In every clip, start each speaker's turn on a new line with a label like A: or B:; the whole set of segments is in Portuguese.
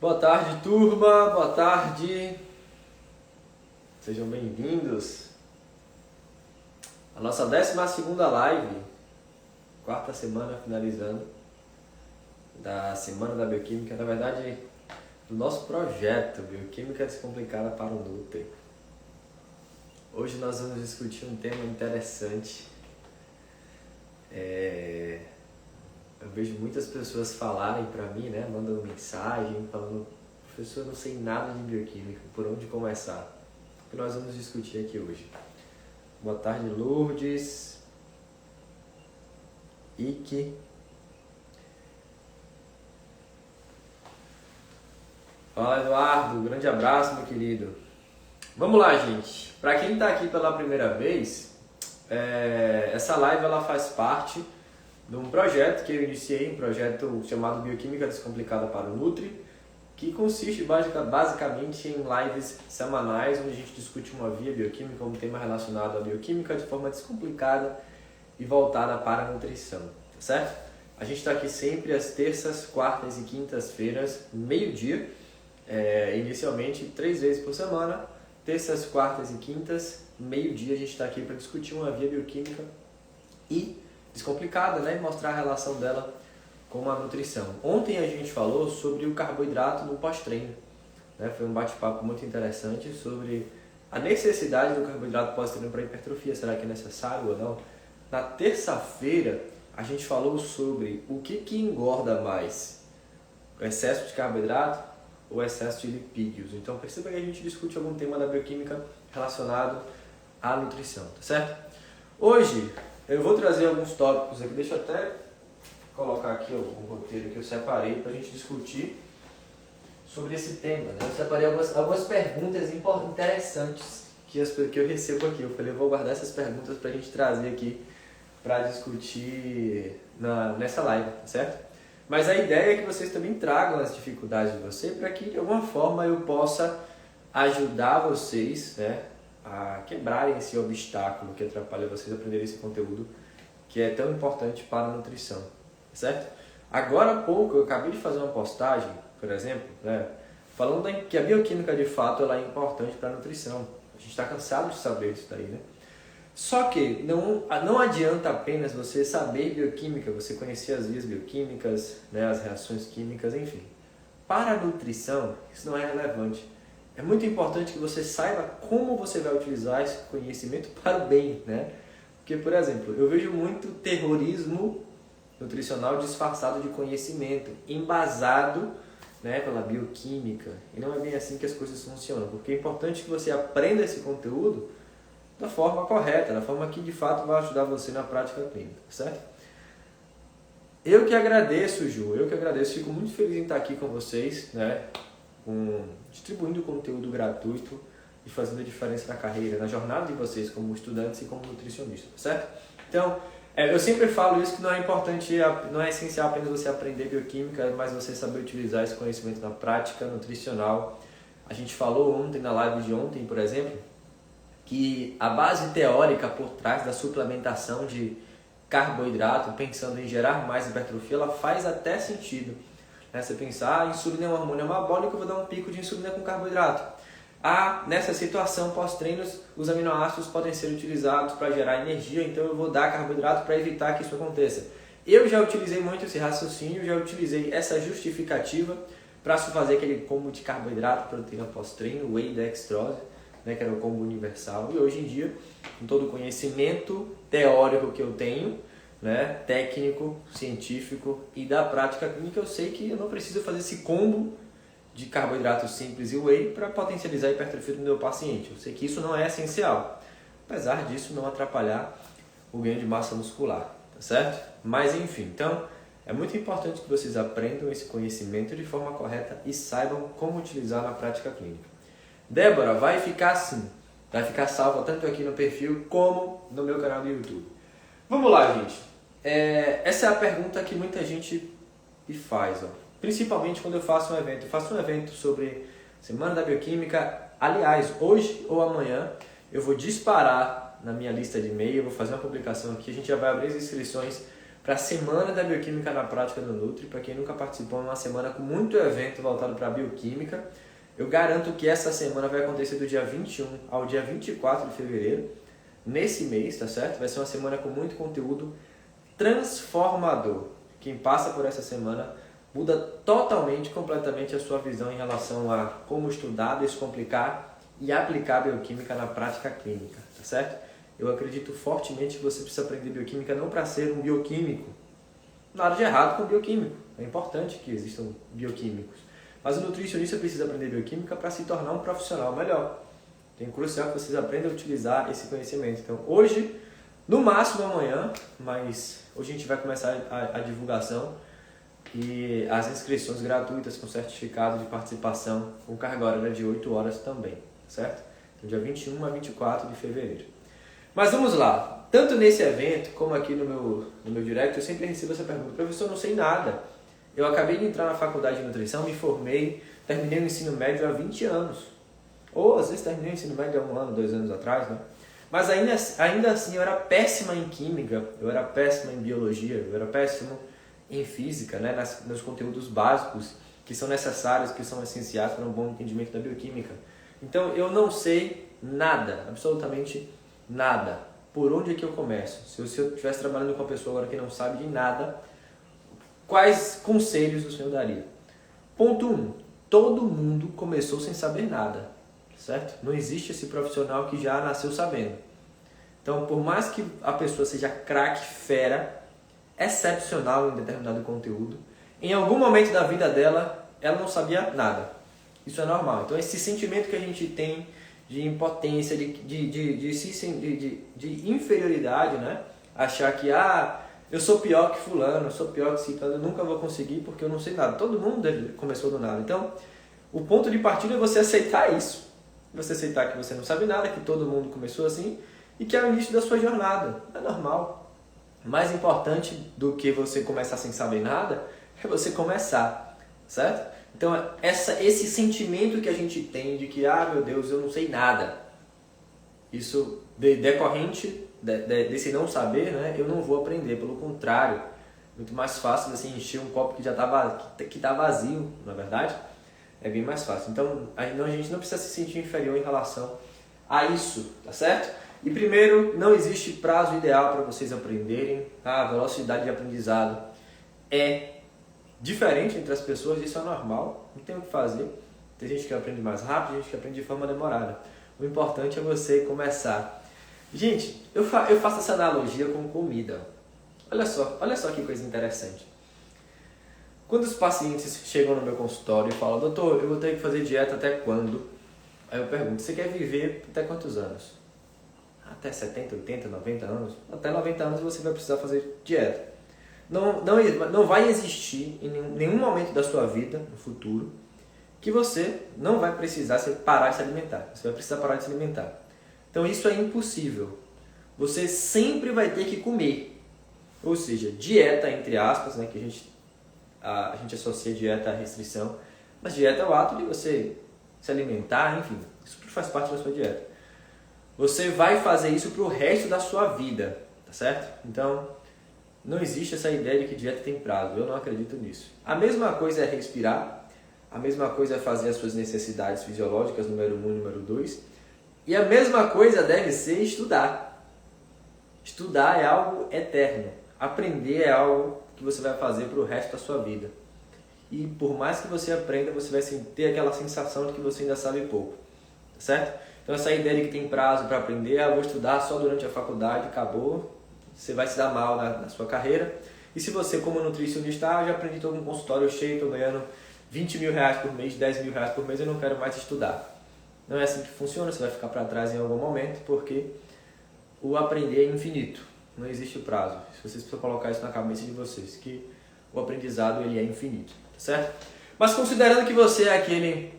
A: Boa tarde, turma. Boa tarde. Sejam bem-vindos à nossa 12ª live, quarta semana finalizando da Semana da Bioquímica, na verdade, do nosso projeto Bioquímica Descomplicada para o Nutri. Hoje nós vamos discutir um tema interessante. Eu vejo muitas pessoas falarem para mim, mandando mensagem, falando: professor, eu não sei nada de bioquímica, por onde começar? O que nós vamos discutir aqui hoje. Boa tarde, Lourdes, Ike. Fala, Eduardo, grande abraço, meu querido. Vamos lá, gente. Para quem está aqui pela primeira vez, essa live ela faz parte de um projeto que eu iniciei, um projeto chamado Bioquímica Descomplicada para o Nutri, que consiste basicamente em lives semanais, onde a gente discute uma via bioquímica, um tema relacionado à bioquímica de forma descomplicada e voltada para a nutrição, tá certo? A gente está aqui sempre às terças, quartas e quintas-feiras, meio-dia, inicialmente 3 vezes por semana, terças, quartas e quintas, meio-dia, a gente está aqui para discutir uma via bioquímica e descomplicada, e mostrar a relação dela com a nutrição. Ontem a gente falou sobre o carboidrato no pós-treino, Foi um bate-papo muito interessante sobre a necessidade do carboidrato pós-treino para a hipertrofia, será que é necessário ou não? Na terça-feira a gente falou sobre o que engorda mais, o excesso de carboidrato ou o excesso de lipídios. Então perceba que a gente discute algum tema da bioquímica relacionado à nutrição, tá certo? Hoje eu vou trazer alguns tópicos aqui, deixa eu até colocar aqui o roteiro que eu separei para a gente discutir sobre esse tema. Eu separei algumas perguntas interessantes que eu recebo aqui. Eu falei, eu vou guardar essas perguntas para a gente trazer aqui para discutir nessa live, certo? Mas a ideia é que vocês também tragam as dificuldades de você para que de alguma forma eu possa ajudar vocês, a quebrarem esse obstáculo que atrapalha vocês a aprenderem esse conteúdo que é tão importante para a nutrição, certo? Agora há pouco eu acabei de fazer uma postagem, por exemplo, falando que a bioquímica de fato ela é importante para a nutrição. A gente está cansado de saber isso daí, Só que não adianta apenas você saber bioquímica, você conhecer as vias bioquímicas, as reações químicas, enfim. Para a nutrição, isso não é relevante. É muito importante que você saiba como você vai utilizar esse conhecimento para o bem, Porque, por exemplo, eu vejo muito terrorismo nutricional disfarçado de conhecimento, embasado, pela bioquímica. E não é bem assim que as coisas funcionam, porque é importante que você aprenda esse conteúdo da forma correta, da forma que de fato vai ajudar você na prática clínica, certo? Eu que agradeço, Ju, fico muito feliz em estar aqui com vocês, distribuindo conteúdo gratuito e fazendo a diferença na carreira, na jornada de vocês como estudantes e como nutricionistas, certo? Então, eu sempre falo isso, que não é importante, não é essencial apenas você aprender bioquímica, mas você saber utilizar esse conhecimento na prática nutricional. A gente falou ontem, na live de ontem, por exemplo, que a base teórica por trás da suplementação de carboidrato, pensando em gerar mais hipertrofia, ela faz até sentido. Você pensar, a insulina é um hormônio anabólico, eu vou dar um pico de insulina com carboidrato. Nessa situação pós-treinos, os aminoácidos podem ser utilizados para gerar energia, então eu vou dar carboidrato para evitar que isso aconteça. Eu já utilizei muito esse raciocínio, já utilizei essa justificativa para se fazer aquele combo de carboidrato, proteína pós-treino, whey dextrose, que era o combo universal. E hoje em dia, com todo o conhecimento teórico que eu tenho, técnico, científico e da prática clínica, eu sei que eu não preciso fazer esse combo de carboidrato simples e whey para potencializar a hipertrofia do meu paciente. Eu sei que isso não é essencial, apesar disso não atrapalhar o ganho de massa muscular, tá certo? Mas enfim, então é muito importante que vocês aprendam esse conhecimento de forma correta e saibam como utilizar na prática clínica. Débora, vai ficar assim, vai ficar salva tanto aqui no perfil como no meu canal do YouTube. Vamos lá, gente. Essa é a pergunta que muita gente me faz, principalmente quando eu faço um evento. Eu faço um evento sobre Semana da Bioquímica. Aliás, hoje ou amanhã eu vou disparar na minha lista de e-mail, eu vou fazer uma publicação aqui, a gente já vai abrir as inscrições para a Semana da Bioquímica na Prática do Nutri. Para quem nunca participou, é uma semana com muito evento voltado para a bioquímica. Eu garanto que essa semana vai acontecer do dia 21 ao dia 24 de fevereiro, nesse mês, tá certo? Vai ser uma semana com muito conteúdo transformador. Quem passa por essa semana muda totalmente, completamente a sua visão em relação a como estudar, descomplicar e aplicar a bioquímica na prática clínica, tá certo? Eu acredito fortemente que você precisa aprender bioquímica não para ser um bioquímico. Nada de errado com bioquímico. É importante que existam bioquímicos. Mas o nutricionista precisa aprender bioquímica para se tornar um profissional melhor. Então é crucial que vocês aprendam a utilizar esse conhecimento. Então hoje, no máximo amanhã, mas hoje a gente vai começar a divulgação e as inscrições gratuitas com certificado de participação com carga horária de 8 horas também, certo? Então dia 21 a 24 de fevereiro. Mas vamos lá, tanto nesse evento como aqui no meu direct, eu sempre recebo essa pergunta: professor, eu não sei nada. Eu acabei de entrar na faculdade de nutrição, me formei, terminei o ensino médio há 20 anos. Ou às vezes terminei o ensino médio há 1 ano, 2 anos atrás, né? Mas ainda assim eu era péssima em química, eu era péssima em biologia, eu era péssimo em física, né? Nos conteúdos básicos que são necessários, que são essenciais para um bom entendimento da bioquímica. Então eu não sei nada, absolutamente nada. Por onde é que eu começo? Se eu estivesse trabalhando com uma pessoa agora que não sabe de nada, quais conselhos o senhor daria? Ponto 1. Todo mundo começou sem saber nada, certo? Não existe esse profissional que já nasceu sabendo. Então, por mais que a pessoa seja craque, fera, excepcional em determinado conteúdo, em algum momento da vida dela, ela não sabia nada. Isso é normal. Então, esse sentimento que a gente tem de impotência, de inferioridade, né? Achar que, eu sou pior que fulano, eu sou pior que ciclano, eu nunca vou conseguir porque eu não sei nada. Todo mundo começou do nada. Então, o ponto de partida é você aceitar isso. Você aceitar que você não sabe nada, que todo mundo começou assim e que é o início da sua jornada. É normal. Mais importante do que você começar sem saber nada é você começar, certo? Então, esse sentimento que a gente tem de que, meu Deus, eu não sei nada, isso decorrente desse não saber, né? Eu não vou aprender, pelo contrário, muito mais fácil assim, encher um copo que já tá vazio, na verdade, é bem mais fácil. Então, a gente não precisa se sentir inferior em relação a isso, tá certo? E primeiro, não existe prazo ideal para vocês aprenderem, tá? A velocidade de aprendizado é diferente entre as pessoas, isso é normal, não tem o que fazer. Tem gente que aprende mais rápido, gente que aprende de forma demorada. O importante é você começar. Gente, eu faço essa analogia com comida. Olha só que coisa interessante. Quando os pacientes chegam no meu consultório e falam: doutor, eu vou ter que fazer dieta até quando? Aí eu pergunto: você quer viver até quantos anos? Até 70, 80, 90 anos? Até 90 anos você vai precisar fazer dieta. Não vai existir em nenhum momento da sua vida, no futuro, que você não vai precisar parar de se alimentar. Você vai precisar parar de se alimentar. Então isso é impossível. Você sempre vai ter que comer. Ou seja, dieta, entre aspas, né, que a gente associa dieta à restrição. Mas dieta é o ato de você se alimentar, enfim, isso tudo faz parte da sua dieta. Você vai fazer isso para o resto da sua vida, tá certo? Então, não existe essa ideia de que dieta tem prazo, eu não acredito nisso. A mesma coisa é respirar, a mesma coisa é fazer as suas necessidades fisiológicas, número 1 e número 2, e a mesma coisa deve ser estudar. Estudar é algo eterno, aprender é algo que você vai fazer para o resto da sua vida. E por mais que você aprenda, você vai ter aquela sensação de que você ainda sabe pouco, tá certo? Então essa ideia de que tem prazo para aprender, eu vou estudar só durante a faculdade, acabou. Você vai se dar mal na sua carreira. E se você, como nutricionista, já aprendi, estou com um consultório cheio, estou ganhando 20 mil reais por mês, 10 mil reais por mês, eu não quero mais estudar. Não é assim que funciona, você vai ficar para trás em algum momento, porque o aprender é infinito, não existe prazo. Se vocês precisam colocar isso na cabeça de vocês, que o aprendizado ele é infinito, tá certo? Mas considerando que você é aquele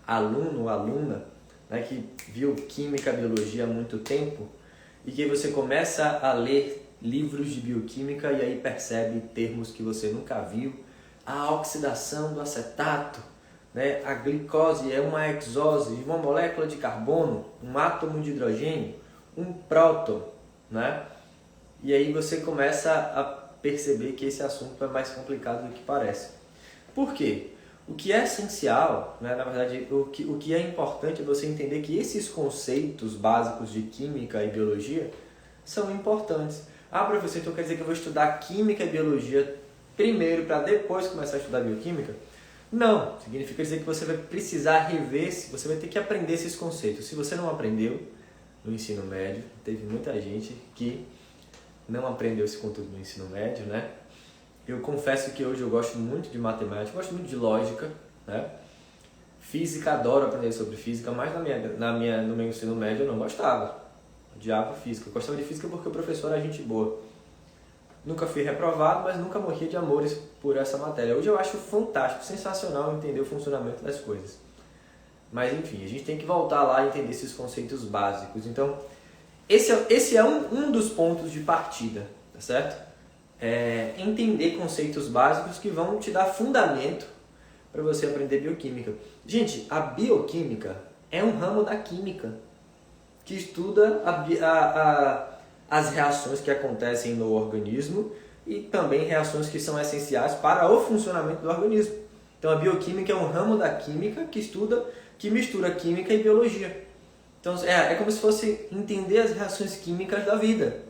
A: aluno ou aluna, né, que viu química, biologia há muito tempo, e que você começa a ler livros de bioquímica e aí percebe termos que você nunca viu. A oxidação do acetato, né? A glicose é uma exose de uma molécula de carbono, um átomo de hidrogênio, um próton, né? E aí você começa a perceber que esse assunto é mais complicado do que parece. Por quê? O que é essencial, né, na verdade, o que é importante é você entender que esses conceitos básicos de química e biologia são importantes. Ah, professor, então quer dizer que eu vou estudar química e biologia primeiro para depois começar a estudar bioquímica? Não, significa dizer que você vai precisar rever, você vai ter que aprender esses conceitos. Se você não aprendeu no ensino médio, teve muita gente que não aprendeu esse conteúdo no ensino médio, né? Eu confesso que hoje eu gosto muito de matemática, gosto muito de lógica, né? Física, adoro aprender sobre física, mas no meu ensino médio eu não gostava. Odiava física. Eu gostava de física porque o professor era gente boa. Nunca fui reprovado, mas nunca morria de amores por essa matéria. Hoje eu acho fantástico, sensacional entender o funcionamento das coisas. Mas enfim, a gente tem que voltar lá e entender esses conceitos básicos. Então, esse é um dos pontos de partida, tá certo? Entender conceitos básicos que vão te dar fundamento para você aprender bioquímica. Gente, a bioquímica é um ramo da química que estuda as reações que acontecem no organismo e também reações que são essenciais para o funcionamento do organismo. Então a bioquímica é um ramo da química que mistura química e biologia. Então é como se fosse entender as reações químicas da vida.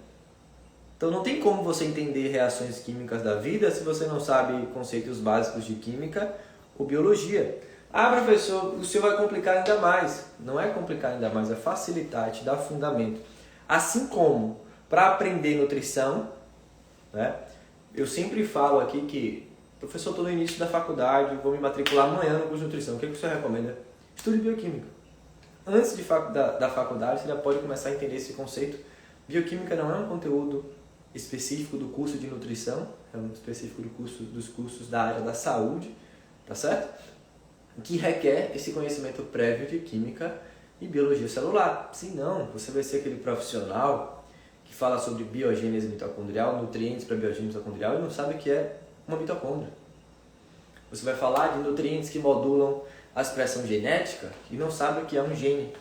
A: Então não tem como você entender reações químicas da vida se você não sabe conceitos básicos de química ou biologia. Ah, professor, o senhor vai complicar ainda mais. Não é complicar ainda mais, é facilitar, é te dar fundamento. Assim como para aprender nutrição, né, eu sempre falo aqui que, professor, estou no início da faculdade, vou me matricular amanhã no curso de nutrição. O que o senhor recomenda? Estude bioquímica. Antes da faculdade, você já pode começar a entender esse conceito. Bioquímica não é um conteúdo específico do curso de nutrição, é um específico dos cursos da área da saúde, tá certo? Que requer esse conhecimento prévio de química e biologia celular. Senão, você vai ser aquele profissional que fala sobre biogênese mitocondrial, nutrientes para biogênese mitocondrial e não sabe o que é uma mitocôndria. Você vai falar de nutrientes que modulam a expressão genética e não sabe o que é um gene,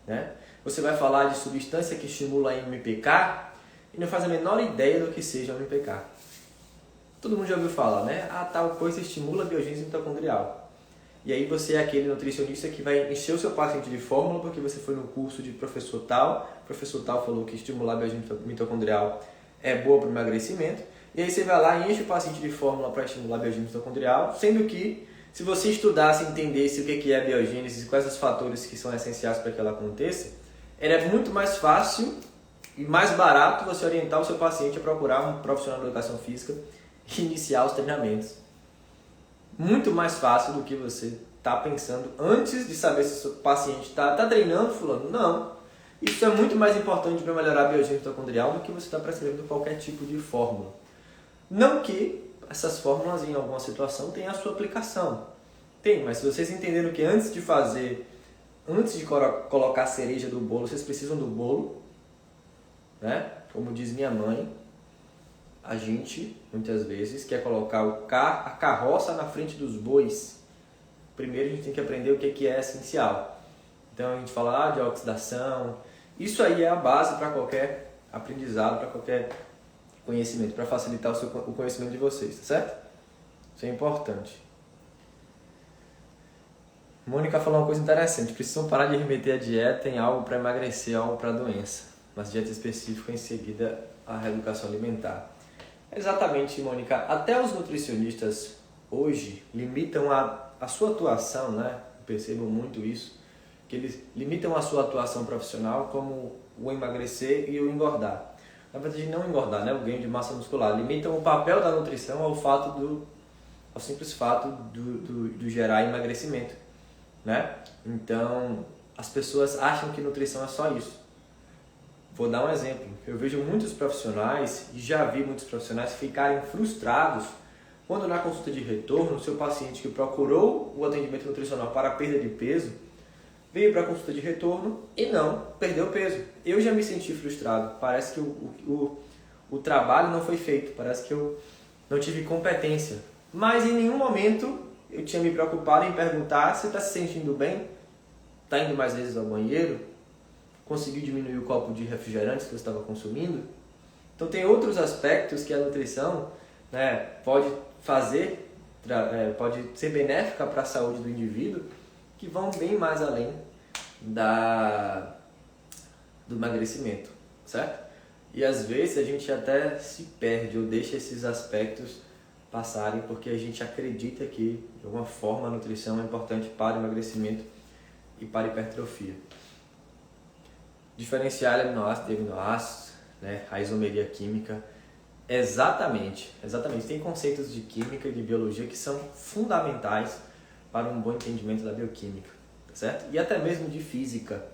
A: né? Você vai falar de substância que estimula a MPK e não faz a menor ideia do que seja o MPK. Todo mundo já ouviu falar, né? Ah, tal coisa estimula a biogênese mitocondrial. E aí você é aquele nutricionista que vai encher o seu paciente de fórmula porque você foi no curso de professor tal falou que estimular a biogênese mitocondrial é boa para o emagrecimento, e aí você vai lá e enche o paciente de fórmula para estimular a biogênese mitocondrial, sendo que se você estudasse e entendesse o que é a biogênese e quais os fatores que são essenciais para que ela aconteça, era muito mais fácil e mais barato você orientar o seu paciente a procurar um profissional de educação física e iniciar os treinamentos. Muito mais fácil do que você está pensando antes de saber se o seu paciente está treinando, fulano. Não. Isso é muito mais importante para melhorar a biogênese mitocondrial do que você está prescrevendo qualquer tipo de fórmula. Não que essas fórmulas em alguma situação tenham a sua aplicação. Tem, mas se vocês entenderam que antes de colocar a cereja do bolo, vocês precisam do bolo, né? Como diz minha mãe, a gente, muitas vezes, quer colocar a carroça na frente dos bois. Primeiro a gente tem que aprender o que é essencial. Então a gente fala de oxidação. Isso aí é a base para qualquer aprendizado, para qualquer conhecimento, para facilitar o conhecimento de vocês, tá certo? Isso é importante. Mônica falou uma coisa interessante. Precisam parar de remeter a dieta em algo para emagrecer, algo para doença. Mas dieta específica em seguida a reeducação alimentar. Exatamente, Mônica. Até os nutricionistas hoje limitam a sua atuação, né? Eu percebo muito isso, que eles limitam a sua atuação profissional como o emagrecer e o engordar. Na verdade, não engordar, né? O ganho de massa muscular. Limitam o papel da nutrição ao simples fato do gerar emagrecimento, né? Então, as pessoas acham que nutrição é só isso. Vou dar um exemplo. Eu vejo muitos profissionais, e já vi muitos profissionais ficarem frustrados quando na consulta de retorno, o seu paciente que procurou o atendimento nutricional para perda de peso, veio para a consulta de retorno e não perdeu peso. Eu já me senti frustrado. Parece que o trabalho não foi feito. Parece que eu não tive competência. Mas em nenhum momento eu tinha me preocupado em perguntar se está se sentindo bem, está indo mais vezes ao banheiro, conseguiu diminuir o copo de refrigerantes que você estava consumindo, Então tem outros aspectos que a nutrição, né, pode ser benéfica para a saúde do indivíduo, que vão bem mais além do emagrecimento, certo? E às vezes a gente até se perde ou deixa esses aspectos passarem porque a gente acredita que de alguma forma a nutrição é importante para o emagrecimento e para a hipertrofia. Diferenciar aminoácidos e aminoácidos, né, a isomeria química, exatamente. Tem conceitos de química e de biologia que são fundamentais para um bom entendimento da bioquímica, certo? E até mesmo de física,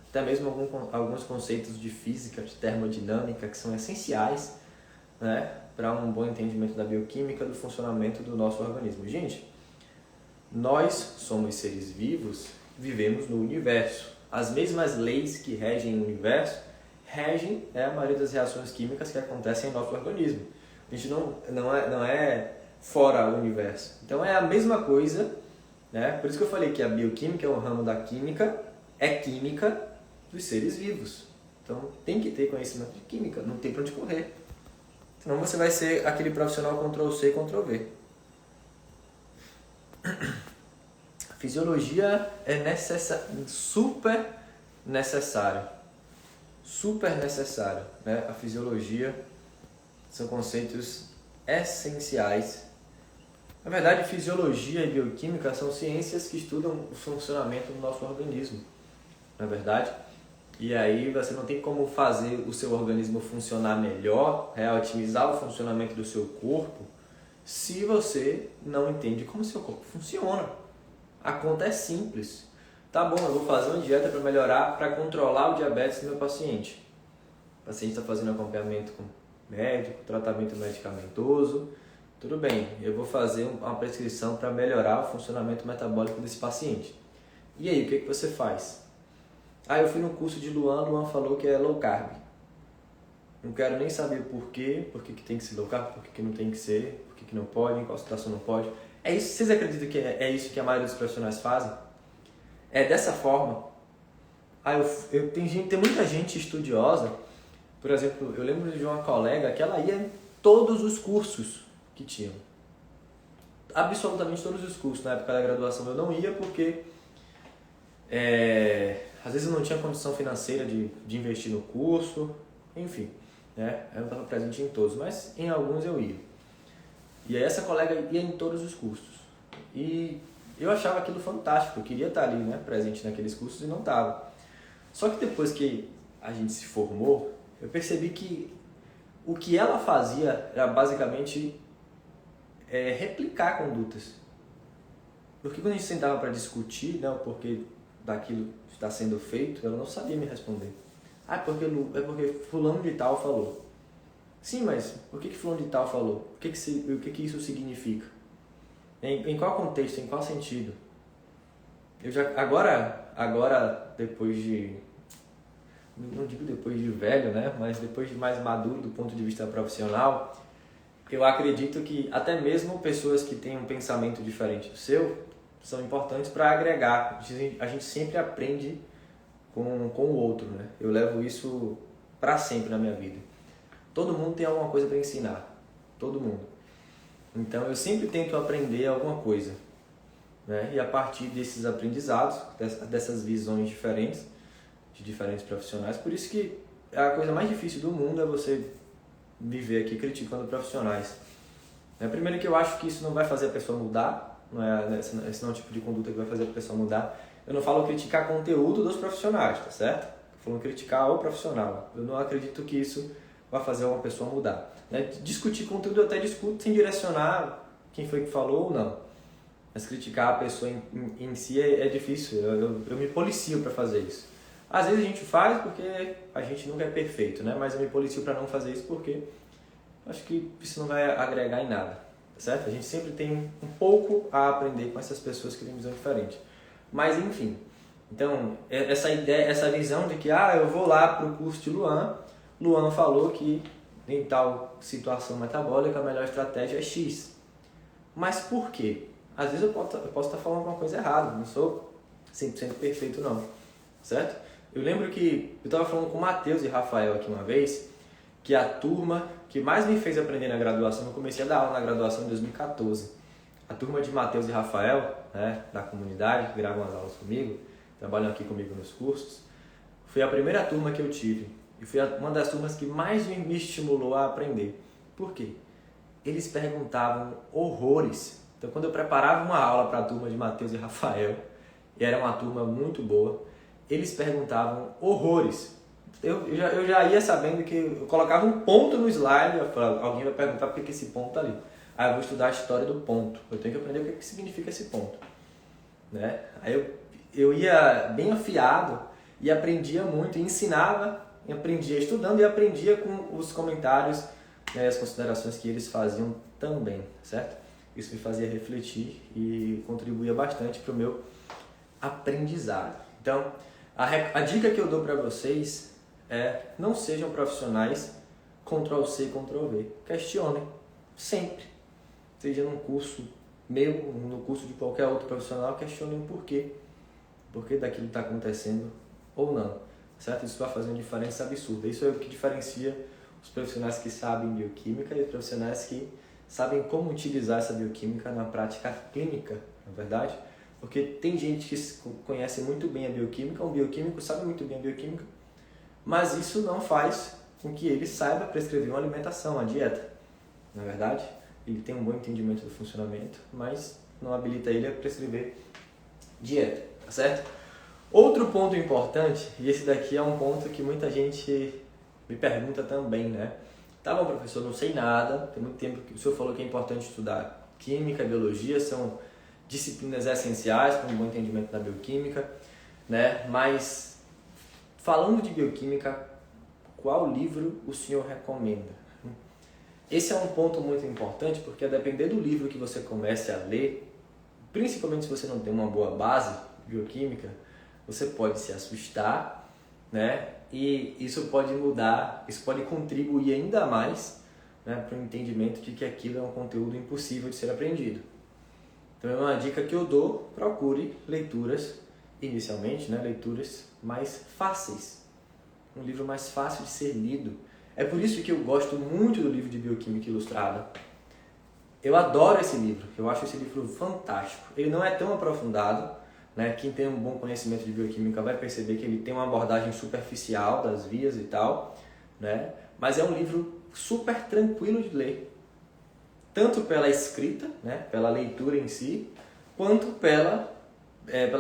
A: até mesmo alguns conceitos de física, de termodinâmica, que são essenciais, né, para um bom entendimento da bioquímica, do funcionamento do nosso organismo. Gente, nós somos seres vivos, vivemos no universo. As mesmas leis que regem o universo regem a maioria das reações químicas que acontecem em nosso organismo. A gente não é fora do universo. Então é a mesma coisa, né? Por isso que eu falei que a bioquímica é um ramo da química, é química dos seres vivos. Então tem que ter conhecimento de química, não tem para onde correr. Senão você vai ser aquele profissional Ctrl+C, Ctrl+V. A fisiologia é super necessário. Super necessário, né? A fisiologia são conceitos essenciais. Na verdade, fisiologia e bioquímica são ciências que estudam o funcionamento do nosso organismo, na verdade. E aí você não tem como fazer o seu organismo funcionar melhor, otimizar o funcionamento do seu corpo, se você não entende como o seu corpo funciona. A conta é simples. Tá bom, eu vou fazer uma dieta para melhorar, para controlar o diabetes do meu paciente. O paciente está fazendo acompanhamento com médico, tratamento medicamentoso. Tudo bem, eu vou fazer uma prescrição para melhorar o funcionamento metabólico desse paciente. E aí, o que você faz? Eu fui no curso de Luan falou que é low carb. Não quero nem saber por que tem que ser low carb, por que não tem que ser, por que não pode, em qual situação não pode. É isso, vocês acreditam que é isso que a maioria dos profissionais fazem? É dessa forma. Tem muita gente estudiosa, por exemplo, eu lembro de uma colega que ela ia em todos os cursos que tinham. Absolutamente todos os cursos. Na época da graduação eu não ia porque às vezes eu não tinha condição financeira de investir no curso, enfim, né? Eu não estava presente em todos, mas em alguns eu ia. E aí essa colega ia em todos os cursos. E eu achava aquilo fantástico, eu queria estar ali, né, presente naqueles cursos e não estava. Só que depois que a gente se formou, eu percebi que o que ela fazia era basicamente replicar condutas. Porque quando a gente sentava para discutir, né, o porquê daquilo está sendo feito, ela não sabia me responder. É porque fulano de tal falou. Sim, mas por que fulano de tal falou? O que isso significa? Em qual contexto, em qual sentido? Agora depois de, não digo depois de velho, né, mas depois de mais maduro do ponto de vista profissional, eu acredito que até mesmo pessoas que têm um pensamento diferente do seu são importantes para agregar. A gente sempre aprende com o outro, né? Eu levo isso para sempre na minha vida. Todo mundo tem alguma coisa para ensinar, todo mundo. Então eu sempre tento aprender alguma coisa, né? E a partir desses aprendizados, dessas visões diferentes, de diferentes profissionais, por isso que a coisa mais difícil do mundo é você viver aqui criticando profissionais. Primeiro que eu acho que isso não vai fazer a pessoa mudar, esse não é o tipo de conduta que vai fazer a pessoa mudar. Eu não falo criticar conteúdo dos profissionais, tá certo? Eu falo criticar o profissional. Eu não acredito que isso vai fazer uma pessoa mudar. Discutir conteúdo eu até discuto sem direcionar quem foi que falou ou não. Mas criticar a pessoa em si é difícil, eu me policio para fazer isso. Às vezes a gente faz porque a gente nunca é perfeito, né? Mas eu me policio para não fazer isso porque acho que isso não vai agregar em nada, certo? A gente sempre tem um pouco a aprender com essas pessoas que têm visão diferente. Mas enfim, então essa ideia, essa visão de que eu vou lá para o curso de Luan falou que em tal situação metabólica a melhor estratégia é X. Mas por quê? Às vezes eu posso estar falando uma coisa errada, não sou 100% perfeito não, certo? Eu lembro que eu estava falando com o Matheus e Rafael aqui uma vez, que a turma que mais me fez aprender na graduação, eu comecei a dar aula na graduação em 2014. A turma de Matheus e Rafael, né, da comunidade, que gravam as aulas comigo, trabalham aqui comigo nos cursos, foi a primeira turma que eu tive. E foi uma das turmas que mais me estimulou a aprender. Por quê? Eles perguntavam horrores. Então, quando eu preparava uma aula para a turma de Matheus e Rafael, e era uma turma muito boa, eles perguntavam horrores. Eu já ia sabendo que eu colocava um ponto no slide, eu falava, alguém vai perguntar por que esse ponto está ali. Aí eu vou estudar a história do ponto. Eu tenho que aprender o que significa esse ponto. Né? Aí eu ia bem afiado e aprendia muito, e ensinava, e aprendia estudando e aprendia com os comentários, né, as considerações que eles faziam também, certo? Isso me fazia refletir e contribuía bastante para o meu aprendizado. Então, a dica que eu dou para vocês é: não sejam profissionais Ctrl+C, Ctrl+V. Questionem, sempre. Seja num curso meu, no curso de qualquer outro profissional, questionem o porquê. Porquê daquilo está acontecendo ou não. Certo? Isso vai fazer uma diferença absurda. Isso é o que diferencia os profissionais que sabem bioquímica e os profissionais que sabem como utilizar essa bioquímica na prática clínica, na verdade. Porque tem gente que conhece muito bem a bioquímica, um bioquímico sabe muito bem a bioquímica, mas isso não faz com que ele saiba prescrever uma alimentação, uma dieta. Na verdade, ele tem um bom entendimento do funcionamento, mas não habilita ele a prescrever dieta, tá certo? Outro ponto importante, e esse daqui é um ponto que muita gente me pergunta também, né? Tá bom, professor, não sei nada, tem muito tempo que o senhor falou que é importante estudar química, biologia, são disciplinas essenciais para um bom entendimento da bioquímica, né? Mas, falando de bioquímica, qual livro o senhor recomenda? Esse é um ponto muito importante, porque a depender do livro que você comece a ler, principalmente se você não tem uma boa base bioquímica, você pode se assustar, né? E isso pode mudar, isso pode contribuir ainda mais, né, para o entendimento de que aquilo é um conteúdo impossível de ser aprendido. Então é uma dica que eu dou: procure leituras, inicialmente, né, leituras mais fáceis. Um livro mais fácil de ser lido. É por isso que eu gosto muito do livro de Bioquímica Ilustrada. Eu adoro esse livro, eu acho esse livro fantástico. Ele não é tão aprofundado, né? Quem tem um bom conhecimento de bioquímica vai perceber que ele tem uma abordagem superficial das vias e tal, né? Mas é um livro super tranquilo de ler, tanto pela escrita, né? Pela leitura em si, quanto pela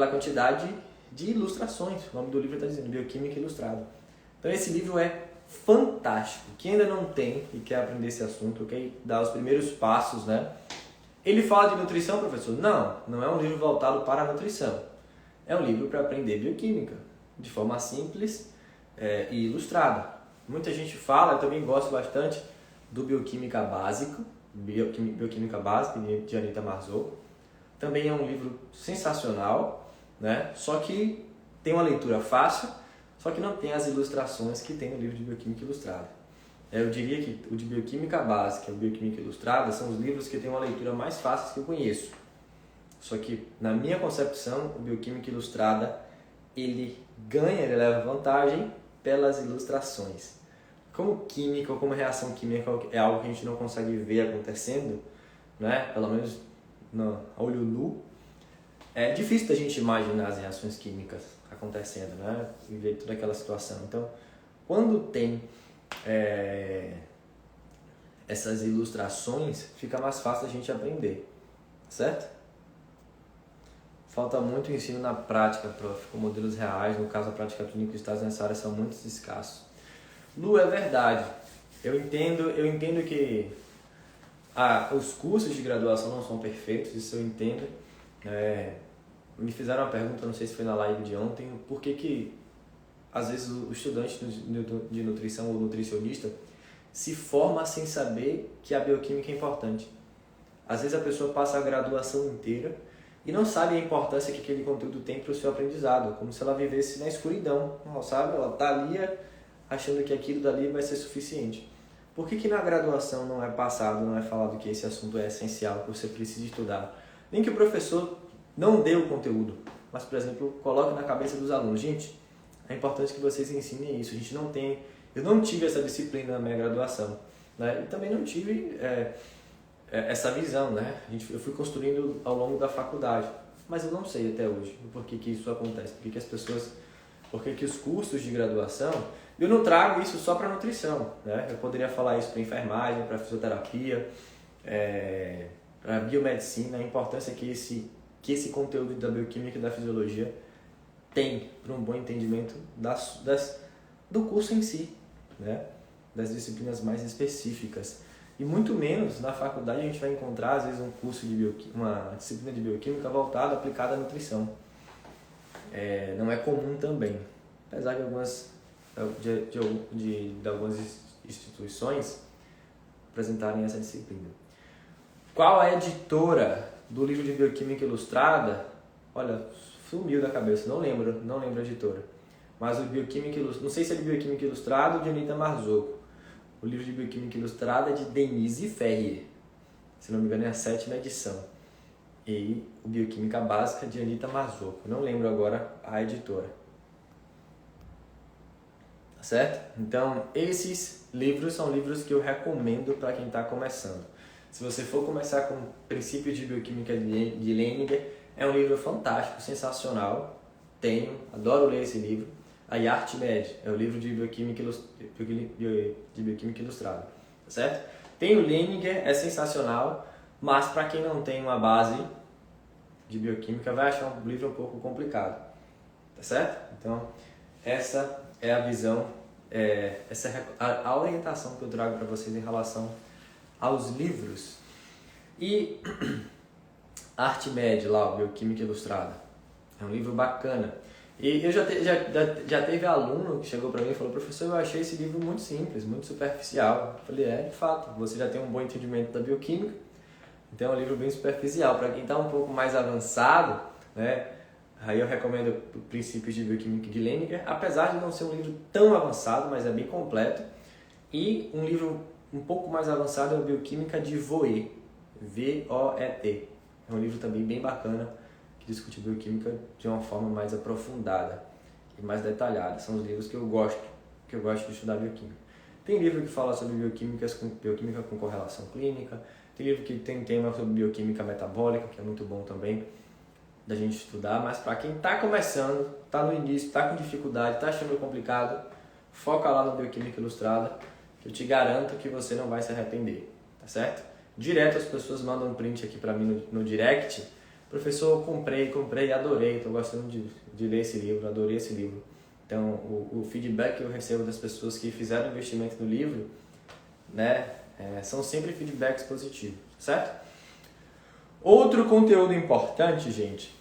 A: quantidade de ilustrações. O nome do livro está dizendo Bioquímica Ilustrada. Então esse livro é fantástico. Quem ainda não tem e quer aprender esse assunto, quer dar os primeiros passos, né? Ele fala de nutrição, professor? Não, não é um livro voltado para a nutrição. É um livro para aprender bioquímica, de forma simples e ilustrada. Muita gente fala, eu também gosto bastante do Bioquímica Básica, Bioquímica Básica, de Anita Marzouk. Também é um livro sensacional, né? Só que tem uma leitura fácil, só que não tem as ilustrações que tem no livro de Bioquímica Ilustrada. Eu diria que o de Bioquímica Básica e o Bioquímica Ilustrada são os livros que têm uma leitura mais fácil que eu conheço. Só que, na minha concepção, o Bioquímica Ilustrada, ele leva vantagem pelas ilustrações. Como química ou como reação química é algo que a gente não consegue ver acontecendo, né? Pelo menos a olho nu, é difícil da gente imaginar as reações químicas acontecendo, né? E ver toda aquela situação. Então, quando tem essas ilustrações, fica mais fácil a gente aprender, certo? Falta muito ensino na prática, prof, com modelos reais. No caso, a prática clínica e os estágios nessa área são muito escassos. Lu, é verdade. Eu entendo que os cursos de graduação não são perfeitos, isso eu entendo. Me fizeram uma pergunta, não sei se foi na live de ontem, por que às vezes o estudante de nutrição ou nutricionista se forma sem saber que a bioquímica é importante. Às vezes a pessoa passa a graduação inteira e não sabe a importância que aquele conteúdo tem para o seu aprendizado, como se ela vivesse na escuridão, não sabe? Ela está ali achando que aquilo dali vai ser suficiente. Por que na graduação não é passado, não é falado que esse assunto é essencial, que você precisa estudar? Nem que o professor não dê o conteúdo, mas, por exemplo, coloque na cabeça dos alunos: gente, é importante que vocês ensinem isso. A gente não tem Eu não tive essa disciplina na minha graduação, né? E também não tive essa visão, né? Eu fui construindo ao longo da faculdade, mas eu não sei até hoje por que isso acontece, por que os cursos de graduação, eu não trago isso só para nutrição, né? Eu poderia falar isso para enfermagem, para fisioterapia, para biomedicina, a importância que esse conteúdo da bioquímica e da fisiologia tem para um bom entendimento do curso em si, né? Das disciplinas mais específicas. E muito menos na faculdade a gente vai encontrar, às vezes, um curso de uma disciplina de bioquímica voltada, aplicada à nutrição. Não é comum também, apesar de algumas instituições apresentarem essa disciplina. Qual é a editora do livro de Bioquímica Ilustrada? Olha, sumiu da cabeça, não lembro a editora. Mas o Bioquímica Ilustrada, não sei se é de Bioquímica Ilustrada ou de Anita Marzocco. O livro de Bioquímica Ilustrada é de Denise Ferrier. Se não me engano é a 7ª edição. E o Bioquímica Básica de Anita Marzocco. Não lembro agora a editora. Tá certo? Então, esses livros são livros que eu recomendo para quem está começando. Se você for começar com Princípios de Bioquímica de Leninger, é um livro fantástico, sensacional. Adoro ler esse livro. Aí ArtMed é o livro de Bioquímica Ilustrada, tá certo? Tem o Leninger, é sensacional, mas para quem não tem uma base de bioquímica vai achar um livro um pouco complicado, tá certo? Então, essa é a visão, essa é a orientação que eu trago para vocês em relação aos livros. E ArtMed, lá, o Bioquímica Ilustrada, é um livro bacana. E eu já teve aluno que chegou para mim e falou: professor, eu achei esse livro muito simples, muito superficial. Eu falei: de fato, você já tem um bom entendimento da bioquímica, então é um livro bem superficial. Para quem está um pouco mais avançado, né, aí eu recomendo Princípios de Bioquímica de Leninger, apesar de não ser um livro tão avançado, mas é bem completo. E um livro um pouco mais avançado é o Bioquímica de Voet, V-O-E-T. É um livro também bem bacana, que discute bioquímica de uma forma mais aprofundada e mais detalhada. São os livros que eu gosto de estudar bioquímica. Tem livro que fala sobre bioquímica com correlação clínica, tem livro que tem tema sobre bioquímica metabólica, que é muito bom também da gente estudar, mas para quem está começando, está no início, está com dificuldade, está achando complicado, foca lá no Bioquímica Ilustrada, que eu te garanto que você não vai se arrepender, tá certo? Direto as pessoas mandam um print aqui para mim no direct: professor, comprei, adorei, estou gostando de ler esse livro, adorei esse livro. Então, o feedback que eu recebo das pessoas que fizeram investimento no livro, né, são sempre feedbacks positivos, certo? Outro conteúdo importante, gente,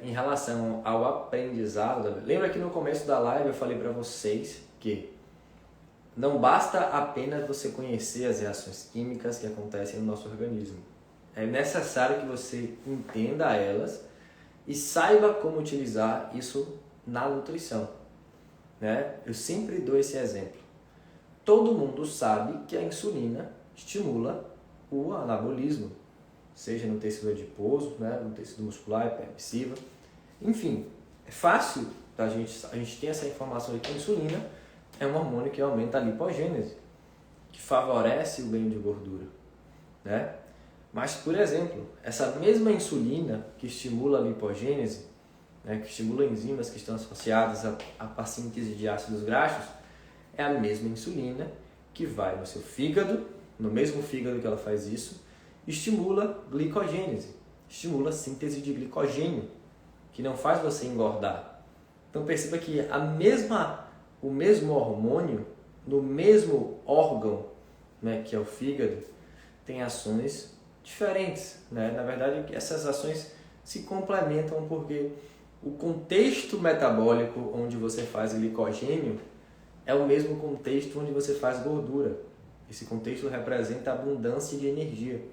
A: em relação ao aprendizado. Lembra que no começo da live eu falei para vocês que não basta apenas você conhecer as reações químicas que acontecem no nosso organismo. É necessário que você entenda elas e saiba como utilizar isso na nutrição, né? Eu sempre dou esse exemplo. Todo mundo sabe que a insulina estimula o anabolismo, seja no tecido adiposo, né, no tecido muscular, hipermissiva. Enfim, é fácil, a gente tem essa informação de que a insulina é um hormônio que aumenta a lipogênese, que favorece o ganho de gordura, né? Mas, por exemplo, essa mesma insulina que estimula a lipogênese, né, que estimula enzimas que estão associadas à síntese de ácidos graxos, é a mesma insulina que vai no seu fígado, no mesmo fígado que ela faz isso, estimula glicogênese, estimula a síntese de glicogênio, que não faz você engordar. Então perceba que o mesmo hormônio, no mesmo órgão, né, que é o fígado, tem ações diferentes, né? Na verdade, essas ações se complementam porque o contexto metabólico onde você faz glicogênio é o mesmo contexto onde você faz gordura. Esse contexto representa abundância de energia.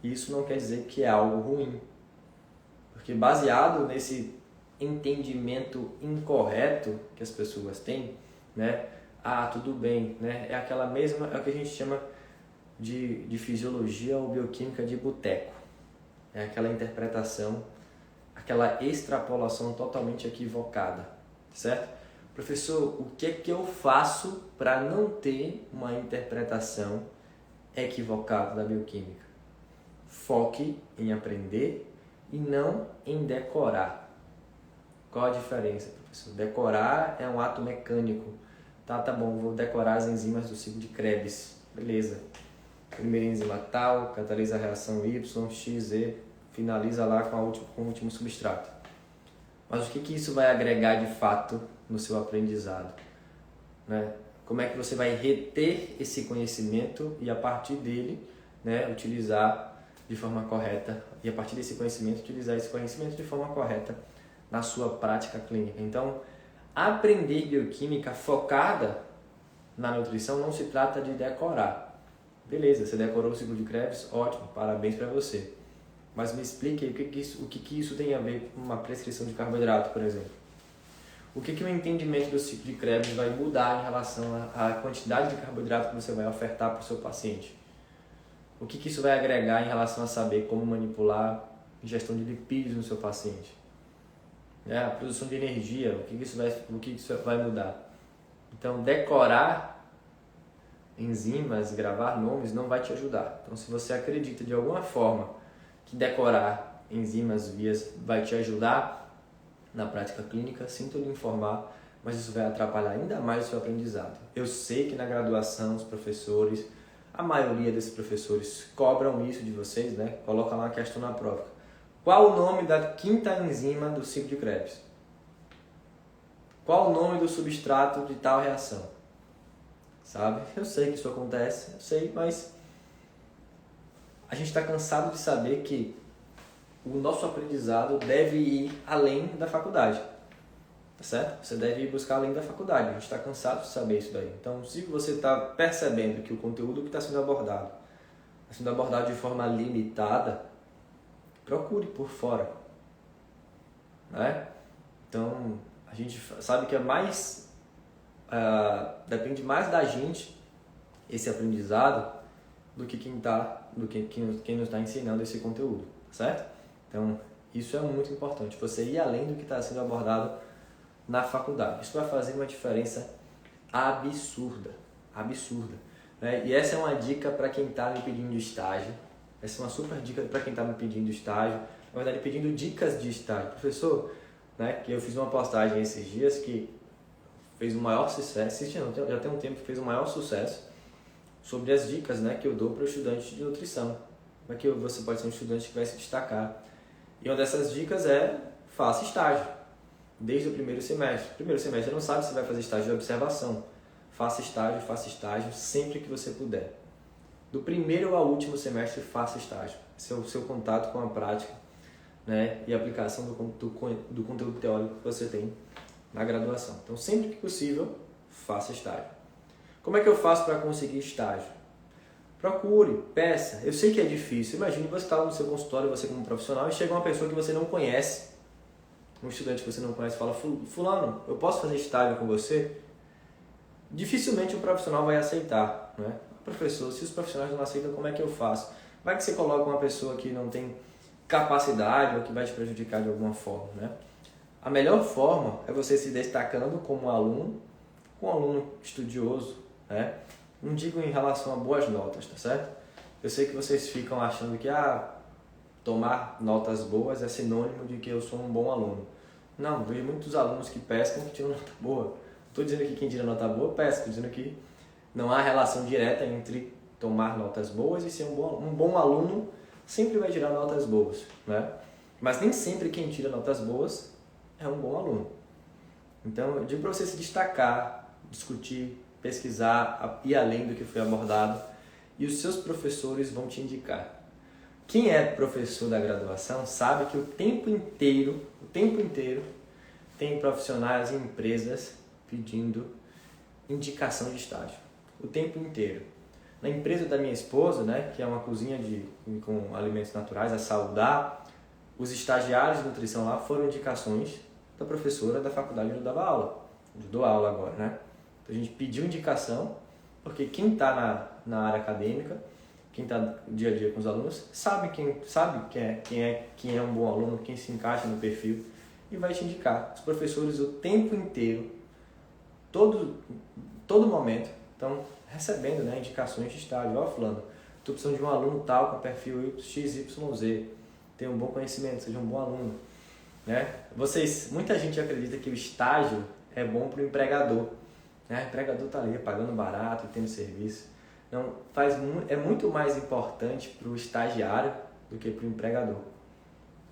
A: Isso não quer dizer que é algo ruim, porque baseado nesse entendimento incorreto que as pessoas têm, né? Tudo bem, né? É o que a gente chama de fisiologia ou bioquímica de boteco. É aquela interpretação, aquela extrapolação totalmente equivocada, certo? Professor, o que é que eu faço para não ter uma interpretação equivocada da bioquímica? Foque em aprender e não em decorar. Qual a diferença, professor? Decorar é um ato mecânico. Tá bom, vou decorar as enzimas do ciclo de Krebs. Beleza. Primeira enzima tal, catalisa a reação Y, X, Z, finaliza lá com o último substrato. Mas o que isso vai agregar de fato no seu aprendizado? Né? Como é que você vai reter esse conhecimento e a partir dele, né, utilizar de forma correta, e a partir desse conhecimento, utilizar esse conhecimento de forma correta na sua prática clínica. Então, aprender bioquímica focada na nutrição não se trata de decorar. Beleza, você decorou o ciclo de Krebs, ótimo, parabéns para você. Mas me explique aí o que isso tem a ver com uma prescrição de carboidrato, por exemplo. O que o entendimento do ciclo de Krebs vai mudar em relação à quantidade de carboidrato que você vai ofertar para o seu paciente? O que isso vai agregar em relação a saber como manipular a ingestão de lipídios no seu paciente? A produção de energia, o que isso vai mudar? Então, decorar enzimas, gravar nomes não vai te ajudar. Então, se você acredita de alguma forma que decorar enzimas, vias vai te ajudar na prática clínica, sinto lhe informar, mas isso vai atrapalhar ainda mais o seu aprendizado. Eu sei que na graduação os professores, a maioria desses professores cobram isso de vocês, né? Coloca lá uma questão na prova. Qual o nome da quinta enzima do ciclo de Krebs? Qual o nome do substrato de tal reação? Sabe? Eu sei que isso acontece, eu sei, mas a gente está cansado de saber que o nosso aprendizado deve ir além da faculdade, tá certo? Você deve ir buscar além da faculdade, a gente está cansado de saber isso daí. Então, se você está percebendo que o conteúdo que está sendo abordado de forma limitada, procure por fora, né? Então, a gente sabe que depende mais da gente esse aprendizado do que quem nos está ensinando esse conteúdo, certo? Então, isso é muito importante, você ir além do que está sendo abordado na faculdade. Isso vai fazer uma diferença absurda, né? E essa é uma dica para quem está me pedindo estágio, essa é uma super dica para quem está me pedindo estágio, na verdade pedindo dicas de estágio. Professor, né, que eu fiz uma postagem esses dias que fez o maior sucesso, já tem um tempo que fez o maior sucesso, sobre as dicas, né, que eu dou para o estudante de nutrição. Como é que você pode ser um estudante que vai se destacar? E uma dessas dicas é: faça estágio, desde o primeiro semestre. Primeiro semestre você não sabe se vai fazer estágio de observação. Faça estágio sempre que você puder. Do primeiro ao último semestre, faça estágio. Esse é o seu contato com a prática, né, e a aplicação do conteúdo teórico que você tem na graduação. Então, sempre que possível, faça estágio. Como é que eu faço para conseguir estágio? Procure, peça. Eu sei que é difícil. Imagine você estar no seu consultório, você como profissional, e chega uma pessoa que você não conhece, um estudante que você não conhece, fala: fulano, eu posso fazer estágio com você? Dificilmente o profissional vai aceitar, né? Professor, se os profissionais não aceitam, como é que eu faço? Vai que você coloca uma pessoa que não tem capacidade ou que vai te prejudicar de alguma forma, né? A melhor forma é você se destacando como aluno, um aluno estudioso, né? Não digo em relação a boas notas, tá certo? Eu sei que vocês ficam achando que tomar notas boas é sinônimo de que eu sou um bom aluno. Não, vejo muitos alunos que pescam que tiram nota boa. Estou dizendo que quem tira nota boa pesca, estou dizendo que não há relação direta entre tomar notas boas e ser um bom aluno. Sempre vai tirar notas boas, né? Mas nem sempre quem tira notas boas é um bom aluno. Então, eu digo para você se destacar, discutir, pesquisar, ir além do que foi abordado, e os seus professores vão te indicar. Quem é professor da graduação sabe que o tempo inteiro, tem profissionais e empresas pedindo indicação de estágio. O tempo inteiro. Na empresa da minha esposa, né, que é uma cozinha com alimentos naturais, a Saudar, os estagiários de nutrição lá foram indicações da professora da faculdade onde eu dava aula. Eu dou aula agora, né? Então a gente pediu indicação, porque quem está na área acadêmica, quem está dia a dia com os alunos, sabe quem é um bom aluno, quem se encaixa no perfil e vai te indicar. Os professores o tempo inteiro todo momento, estão recebendo, né, indicações de estágio. Ó, fulano, estou precisando de um aluno tal com perfil XYZ, tem um bom conhecimento, seja um bom aluno. Né? Muita gente acredita que o estágio é bom para o empregador. Né? O empregador está ali pagando barato e tendo serviço. Não, é muito mais importante para o estagiário do que para o empregador.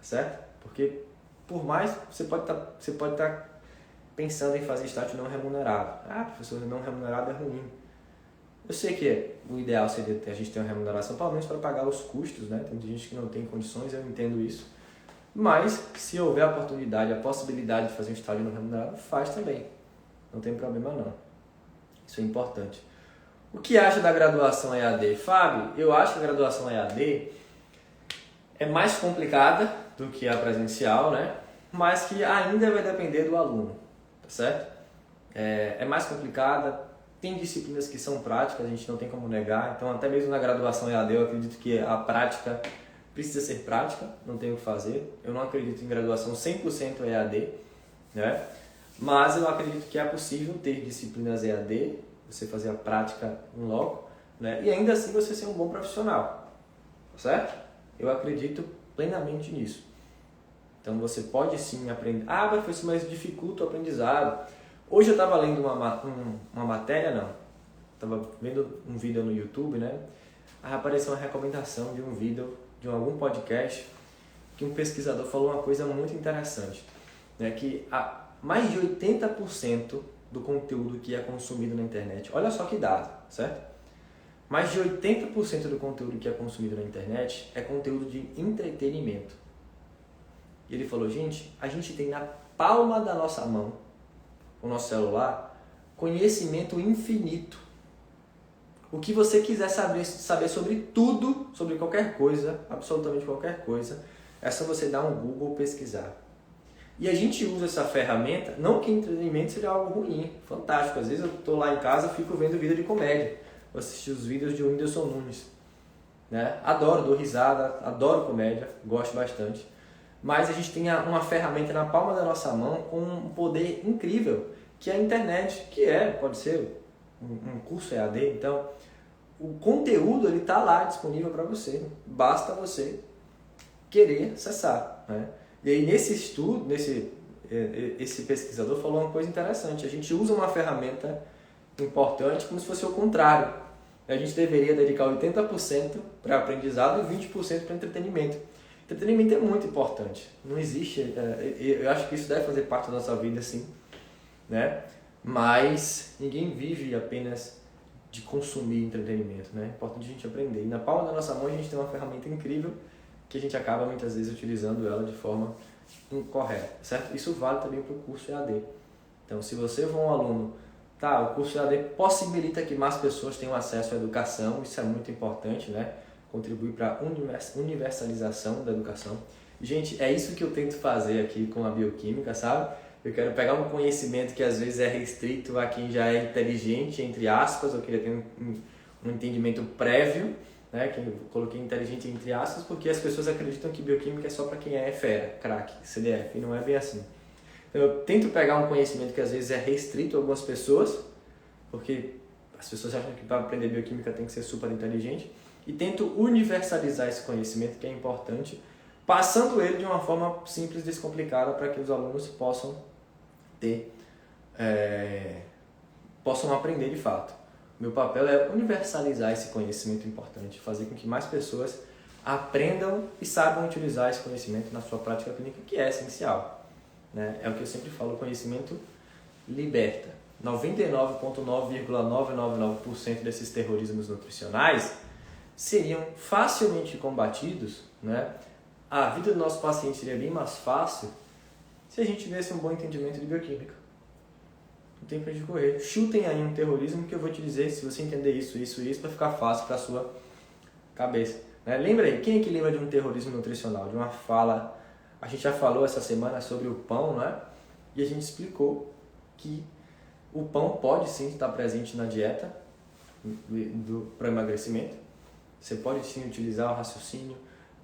A: Certo? Porque por mais você pode estar pensando em fazer estágio não remunerado. Ah, professor, não remunerado é ruim. Eu sei que o ideal seria a gente ter uma remuneração, pelo menos para pagar os custos, né? Tem gente que não tem condições, eu entendo isso. Mas, se houver a oportunidade, a possibilidade de fazer um estágio não remunerado, faz também. Não tem problema não. Isso é importante. O que acha da graduação EAD? Fábio, eu acho que a graduação EAD é mais complicada do que a presencial, né? Mas que ainda vai depender do aluno, tá certo? É mais complicada, tem disciplinas que são práticas, a gente não tem como negar. Então, até mesmo na graduação EAD, eu acredito que a prática precisa ser prática, não tem o que fazer. Eu não acredito em graduação 100% EAD, né? Mas eu acredito que é possível ter disciplinas EAD, você fazer a prática em loco, né? E ainda assim você ser um bom profissional, certo? Eu acredito plenamente nisso. Então você pode sim aprender. Ah, professor, mas dificulta o aprendizado. Hoje eu estava lendo uma matéria, não. Estava vendo um vídeo no YouTube, né? Aí apareceu uma recomendação de um vídeo, de algum podcast, que um pesquisador falou uma coisa muito interessante, né? Que mais de 80% do conteúdo que é consumido na internet, olha só que dado, certo? Mais de 80% do conteúdo que é consumido na internet é conteúdo de entretenimento. E ele falou, gente, a gente tem na palma da nossa mão, o nosso celular, conhecimento infinito. O que você quiser saber sobre tudo, sobre qualquer coisa, absolutamente qualquer coisa, é só você dar um Google ou pesquisar. E a gente usa essa ferramenta, não que entretenimento seja algo ruim, fantástico. Às vezes eu estou lá em casa e fico vendo vídeo de comédia. Vou assistir os vídeos de Whindersson Nunes. Né? Adoro, dou risada, adoro comédia, gosto bastante. Mas a gente tem uma ferramenta na palma da nossa mão com um poder incrível, que é a internet, que pode ser um curso EAD. Então, o conteúdo está lá disponível para você. Basta você querer acessar. Né? E aí, nesse estudo, esse pesquisador falou uma coisa interessante. A gente usa uma ferramenta importante como se fosse o contrário. A gente deveria dedicar 80% para aprendizado e 20% para entretenimento. Entretenimento é muito importante. Não existe... eu acho que isso deve fazer parte da nossa vida, sim. Né? Mas ninguém vive apenas de consumir entretenimento. Né? É importante a gente aprender. E na palma da nossa mão a gente tem uma ferramenta incrível que a gente acaba muitas vezes utilizando ela de forma incorreta, certo? Isso vale também para o curso EAD. Então, se você for um aluno, o curso EAD possibilita que mais pessoas tenham acesso à educação, isso é muito importante, né? Contribui para a universalização da educação. Gente, é isso que eu tento fazer aqui com a bioquímica, sabe? Eu quero pegar um conhecimento que às vezes é restrito a quem já é inteligente, entre aspas, ou queria ter um entendimento prévio, né, que eu coloquei inteligente entre aspas, porque as pessoas acreditam que bioquímica é só para quem é fera, craque, CDF, e não é bem assim. Então, eu tento pegar um conhecimento que às vezes é restrito a algumas pessoas, porque as pessoas acham que para aprender bioquímica tem que ser super inteligente, e tento universalizar esse conhecimento que é importante, passando ele de uma forma simples, descomplicada, para que os alunos possam aprender de fato. Meu papel é universalizar esse conhecimento importante, fazer com que mais pessoas aprendam e saibam utilizar esse conhecimento na sua prática clínica, que é essencial. Né? É o que eu sempre falo, o conhecimento liberta. 99,999% desses terrorismos nutricionais seriam facilmente combatidos, né? A vida do nosso paciente seria bem mais fácil se a gente tivesse um bom entendimento de bioquímica. Não tem pra gente correr. Chutem aí um terrorismo que eu vou te dizer, se você entender isso, vai ficar fácil para a sua cabeça. Né? Lembra aí, quem é que lembra de um terrorismo nutricional? De uma fala, a gente já falou essa semana sobre o pão, né? E a gente explicou que o pão pode sim estar presente na dieta para emagrecimento. Você pode sim utilizar o raciocínio,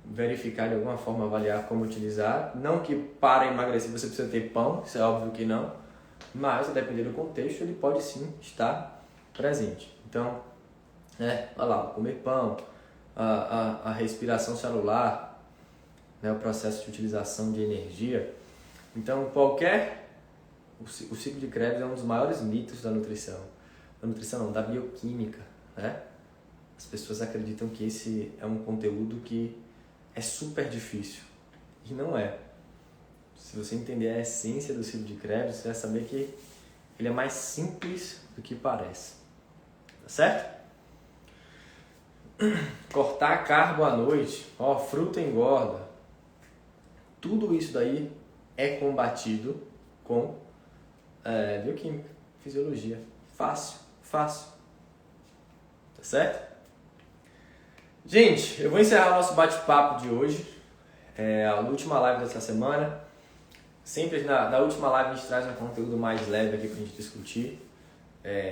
A: verificar de alguma forma, avaliar como utilizar. Não que para emagrecer você precisa ter pão, isso é óbvio que não. mas a depender do contexto ele pode sim estar presente. Então, olha lá, comer pão, a respiração celular, né, o processo de utilização de energia. Então, o ciclo de Krebs é um dos maiores mitos da nutrição. Da nutrição não, da bioquímica, né? As pessoas acreditam que esse é um conteúdo que é super difícil. E não é. Se você entender a essência do ciclo de Krebs, você vai saber que ele é mais simples do que parece. Tá certo? Cortar carbo à noite, fruta engorda. Tudo isso daí é combatido com bioquímica, fisiologia. Fácil. Tá certo? Gente, eu vou encerrar o nosso bate-papo de hoje. A última live dessa semana. Sempre na última live a gente traz um conteúdo mais leve aqui pra gente discutir,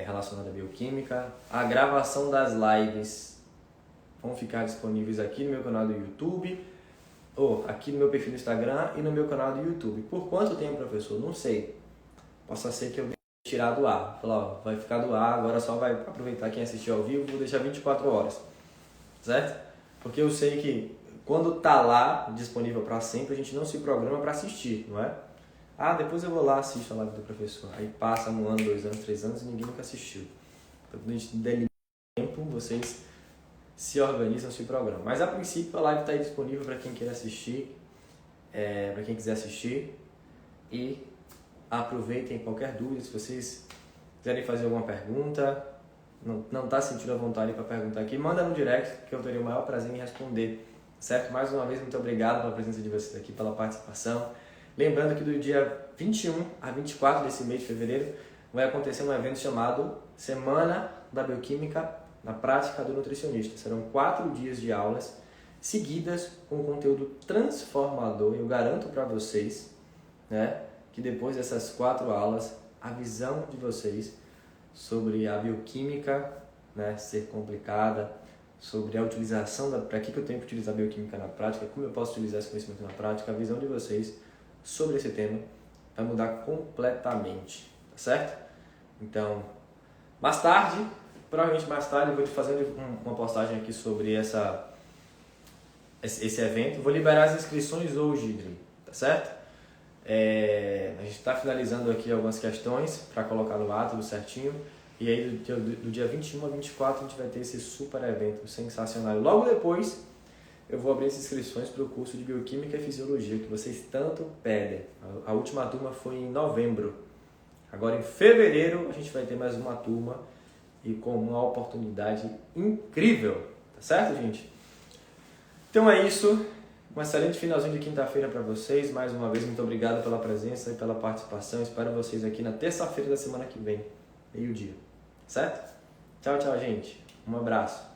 A: relacionado à bioquímica. A gravação das lives vão ficar disponíveis aqui no meu canal do YouTube, ou aqui no meu perfil do Instagram e no meu canal do YouTube. Por quanto tempo, professor? Não sei. Possa ser que eu venha tirar do ar. Falar, vai ficar do ar, agora só vai aproveitar quem assistiu ao vivo, vou deixar 24 horas. Certo? Porque eu sei que quando tá lá, disponível para sempre, a gente não se programa para assistir, não é? Depois eu vou lá, assisto a live do professor. Aí passa 1 ano, 2 anos, 3 anos e ninguém nunca assistiu. Então, quando a gente der tempo, vocês se organizam, se programam. Mas a princípio a live está aí disponível para quem queira assistir, para quem quiser assistir. E aproveitem qualquer dúvida, se vocês quiserem fazer alguma pergunta, não está sentindo a vontade para perguntar aqui, manda no direct que eu terei o maior prazer em responder, certo? Mais uma vez, muito obrigado pela presença de vocês aqui, pela participação. Lembrando que do dia 21 a 24 desse mês de fevereiro vai acontecer um evento chamado Semana da Bioquímica na Prática do Nutricionista. Serão 4 dias de aulas seguidas com conteúdo transformador. Eu garanto para vocês, né, que depois dessas 4 aulas, a visão de vocês sobre a bioquímica, né, ser complicada, sobre a utilização, para que eu tenho que utilizar a bioquímica na prática, como eu posso utilizar esse conhecimento na prática, a visão de vocês sobre esse tema vai mudar completamente, tá certo? Então, provavelmente mais tarde, eu vou te fazer uma postagem aqui sobre esse evento. Vou liberar as inscrições hoje, Idri, tá certo? A gente está finalizando aqui algumas questões para colocar no ar tudo certinho. E aí do dia 21 a 24 a gente vai ter esse super evento sensacional. Logo depois eu vou abrir as inscrições para o curso de Bioquímica e Fisiologia que vocês tanto pedem. A última turma foi em novembro. Agora em fevereiro a gente vai ter mais uma turma e com uma oportunidade incrível. Tá certo, gente? Então é isso. Um excelente finalzinho de quinta-feira para vocês. Mais uma vez, muito obrigado pela presença e pela participação. Espero vocês aqui na terça-feira da semana que vem, meio-dia. Certo? Tchau, gente. Um abraço.